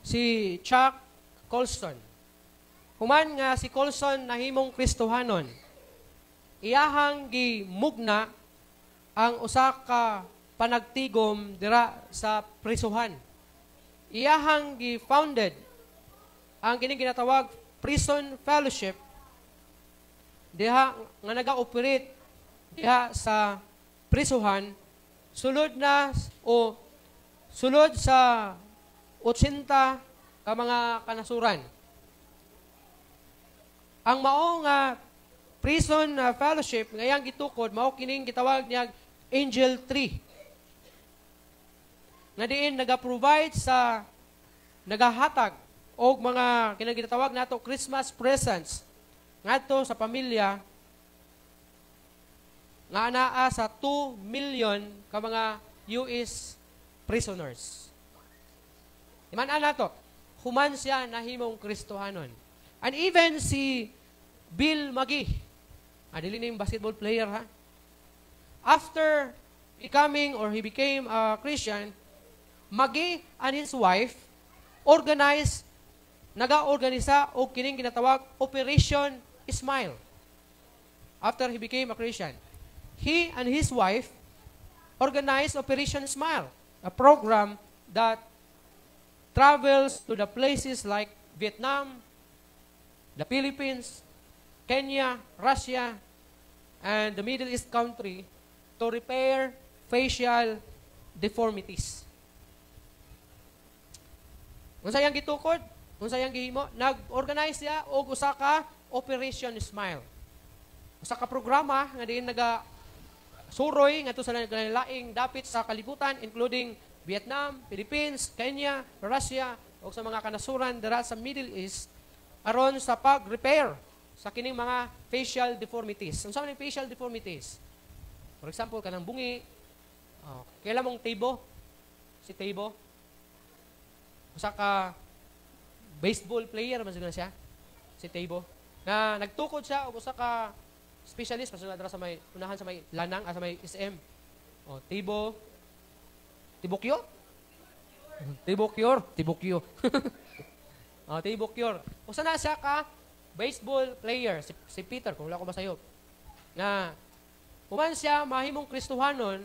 si Chuck Colson. Human nga si Colson nahimong Kristohanon, iyahang gimugna ang usa ka panagtigom dira sa prisuhan. Iyahang gi-founded ang kining ginatawag Prison Fellowship diha nga naga-operate diha sa prisuhan sulod sa 80 ka mga kanasuran. Ang mao nga prison fellowship ngayang gitukod mao kining gitawag niya Angel Tree. Nga diin naga-provide sa nagahatag og mga kinang gitawag nato Christmas presents ngadto sa pamilya nga anaa sa 2 million ka mga US prisoners. Iman nato, human siya nahimong Kristohanon. And even si Bill Magee, dili na yung basketball player ha. After he became a Christian, Magee and his wife naga-organisa og kining ginatawag Operation Smile. After he became a Christian, he and his wife organized Operation Smile, a program that travels to the places like Vietnam, the Philippines, Kenya, Russia, and the Middle East country to repair facial deformities. Unsa yang gitukod? Unsa yang gihimo? Nag-organize siya og usa ka Operation Smile. Usa ka programa nga diin suroy ngadto sa laing dapit sa kalibutan including Vietnam, Philippines, Kenya, Russia ug sa mga kanasuran dira sa Middle East aron sa pag-repair sa kining mga facial deformities. Unsa man facial deformities? For example, kanang bungi, kailan mong Tabo? Si Tabo. Usa ka baseball player man siguro siya. Si Tabo. Na nagtukod siya og usa ka specialist pasod dira sa may unahan sa may lanang sa may SM. Tabo. Tibokyo? Tibokyo. Tibokyo. Usa na siya ka baseball player si Peter kung wala ko masayop. Na human siya mahimong Kristohanon,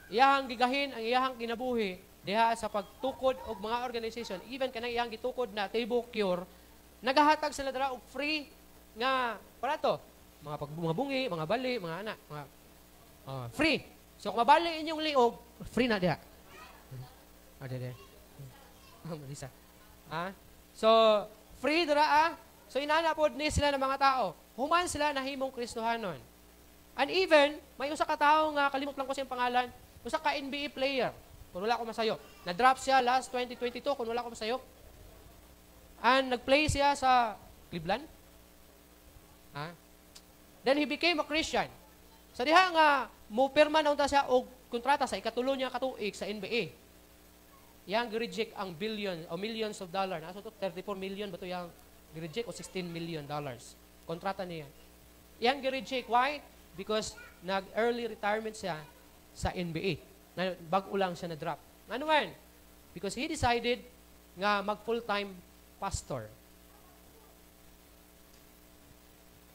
iyahang gigahin ang iyahang kinabuhi diha sa pagtukod og mga organization, even kanang iyang gitukod na Table Cure, nagahatag sila dira og free nga para to, mga bungi, mga bali, mga anak, mga free. So kung mabali inyong liog, free na diha. Marisa. So free dira So inanapod ni sila ng mga tao. Human sila nahimong Kristohanon. And even, may usa ka tao nga, kalimot lang ko siyang pangalan, usa ka NBA player, kung wala ko masayo. Na-drop siya last 2022, kung wala ko masayo. And nag-play siya sa Cleveland. Then he became a Christian. Sa diha nga, mo-pirma na unta siya og kontrata sa ikatulo niya katuig sa NBA. Yang gi-reject ang millions of dollars. So 34 million ba ito yang gi-reject o $16 million. Kontrata niya. Yang gi-reject. Why? Because nag-early retirement siya sa NBA. Bago lang siya na-drop. Ano man? Because he decided nga mag-full-time pastor.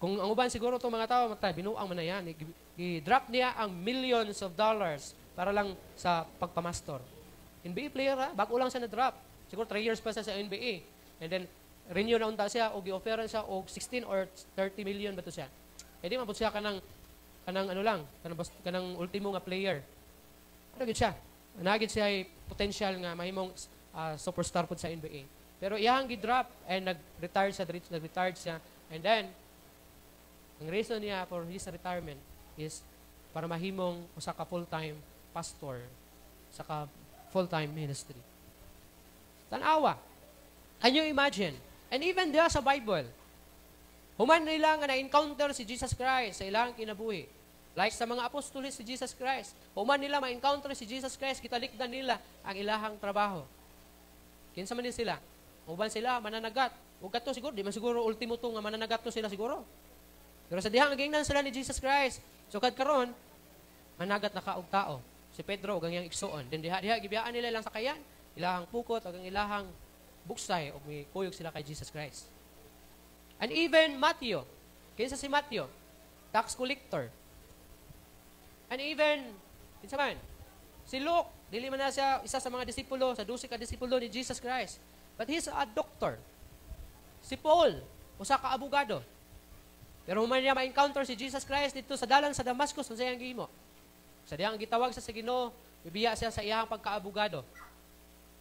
Kung ang uban siguro itong mga tao, binuang man na yan. I-drop niya ang millions of dollars para lang sa pagpamastor. NBA player bago lang siya na-drop. Siguro 3 years pa siya sa NBA. And then, renew na unta siya o gi-offeran siya o 16 or 30 million ba ito siya. E di mabot siya kanang ultimo nga player. Ano gid siya? Nagid siya ay potential nga mahimong superstar pod sa NBA. Pero iyang gi-drop and nag-retire siya. And then, ang reason niya for his retirement is para mahimong usa ka full-time pastor sa ka full-time ministry. Tanawa. Can you imagine? And even there sa Bible, human nila nga na-encounter si Jesus Christ sa ilang kinabuhi. Like sa mga apostoles si Jesus Christ. Human nila ma-encounter si Jesus Christ, kitalikdan nila ang ilahang trabaho. Kinsa man din sila? Uban sila, mananagat. Huwag to siguro, di man siguro ultimo to nga mananagat to sila siguro. Pero sa dihang nagingnan sila ni Jesus Christ. So kad karon, managat na kaog tao. Si Pedro ug ang iyang igsuon. Then diha gibiyaan nila lang sa kayan, ilahang pukot ug ang ilahang buksay o may kuyog sila kay Jesus Christ. And even Matthew, kinsa si Matthew, tax collector. And even, kinsa man, si Luke, dili man na siya isa sa mga disipulo, sa 12 ka disipulo ni Jesus Christ. But he's a doctor. Si Paul, usa ka abogado. Pero human niya ma-encounter si Jesus Christ dito sa dalan sa Damascus, kung siyang gihimo. Sa diyang gitawag sa Ginoo, bibiya siya sa iyang pagkaabogado.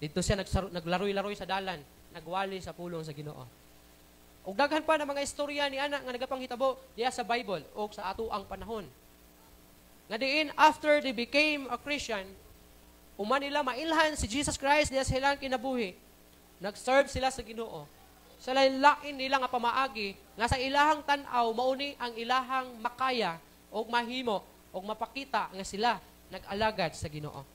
Dito siya naglaroy-laroy sa dalan, nagwali sa pulong sa Ginoo. Ug daghan pa na mga istorya ni ana nga nagapanghitabo diya sa Bible o sa atoang panahon. Nga diin after they became a Christian, uman nila mailhan si Jesus Christ diya sa ilang kinabuhi. Nag-serve sila sa Ginoo. Sa lain nila nga pamaagi nga sa ilahang tan-aw mauni ang ilahang makaya o mahimo o mapakita nga sila nag-alagad sa Ginoo.